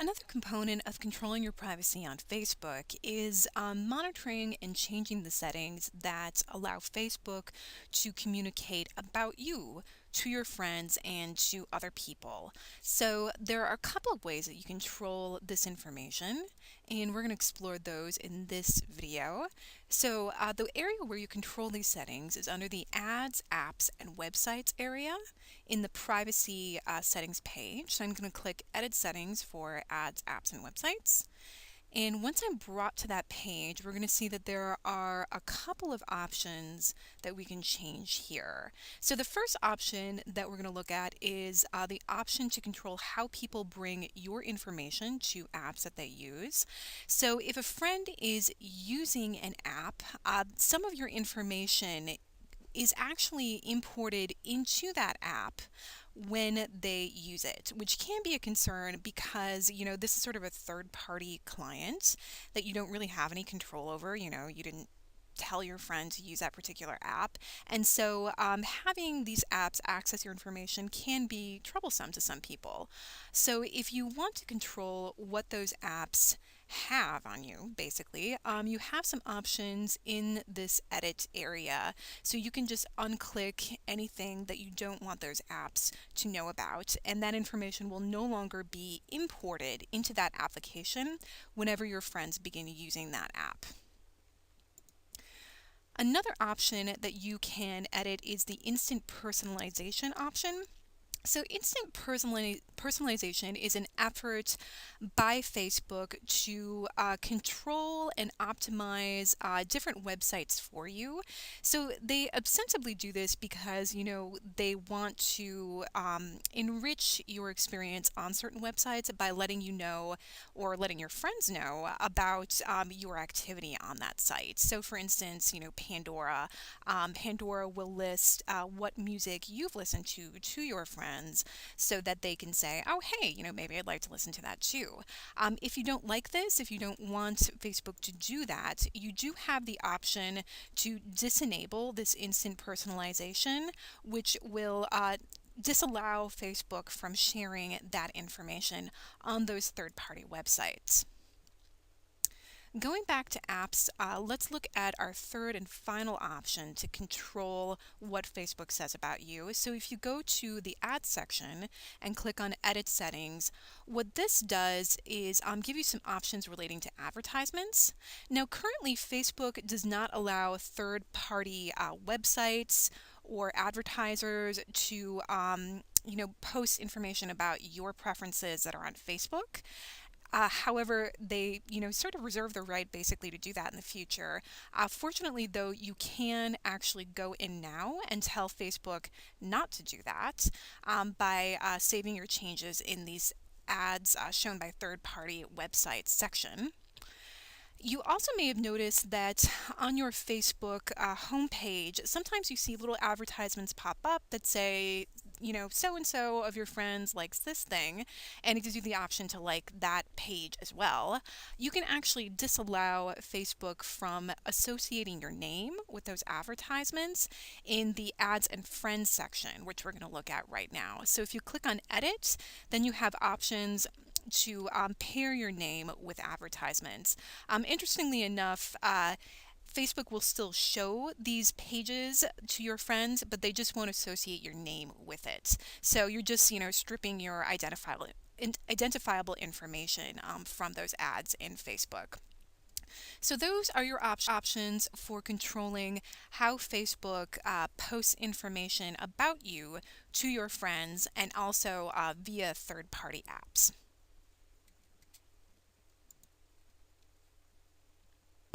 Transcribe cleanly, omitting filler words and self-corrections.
Another component of controlling your privacy on Facebook is monitoring and changing the settings that allow Facebook to communicate about you to your friends and to other people. So there are a couple of ways that you control this information, and we're going to explore those in this video. So the area where you control these settings is under the Ads, Apps, and Websites area in the Privacy Settings page. So I'm going to click Edit Settings for Ads, Apps, and Websites. And once I'm brought to that page, we're going to see that there are a couple of options that we can change here. So the first option that we're going to look at is the option to control how people bring your information to apps that they use. So if a friend is using an app, some of your information is actually imported into that app when they use it, which can be a concern because, this is sort of a third-party client that you don't really have any control over. You didn't tell your friend to use that particular app. And so having these apps access your information can be troublesome to some people. So if you want to control what those apps have on you, basically, you have some options in this edit area. So you can just unclick anything that you don't want those apps to know about, and that information will no longer be imported into that application whenever your friends begin using that app. Another option that you can edit is the instant personalization option. So instant personalization is an effort by Facebook to control and optimize different websites for you. So they ostensibly do this because, they want to enrich your experience on certain websites by letting you know or letting your friends know about your activity on that site. So for instance, Pandora will list what music you've listened to your friends so that they can say, oh, hey, maybe I'd like to listen to that too. If you don't like this, if you don't want Facebook to do that, you do have the option to disenable this instant personalization, which will disallow Facebook from sharing that information on those third-party websites. Going back to apps, let's look at our third and final option to control what Facebook says about you. So if you go to the Ads section and click on Edit Settings, what this does is give you some options relating to advertisements. Now, currently, Facebook does not allow third-party websites or advertisers to post information about your preferences that are on Facebook. However, they, sort of reserve the right basically to do that in the future. Fortunately, though, you can actually go in now and tell Facebook not to do that by saving your changes in these ads shown by third-party websites section. You also may have noticed that on your Facebook homepage, sometimes you see little advertisements pop up that say, so-and-so of your friends likes this thing, and it gives you the option to like that page as well. You can actually disallow Facebook from associating your name with those advertisements in the Ads and Friends section, which we're going to look at right now. So if you click on Edit, then you have options to pair your name with advertisements. Interestingly enough, Facebook will still show these pages to your friends, but they just won't associate your name with it. So you're just, stripping your identifiable information from those ads in Facebook. So those are your options for controlling how Facebook posts information about you to your friends and also via third-party apps.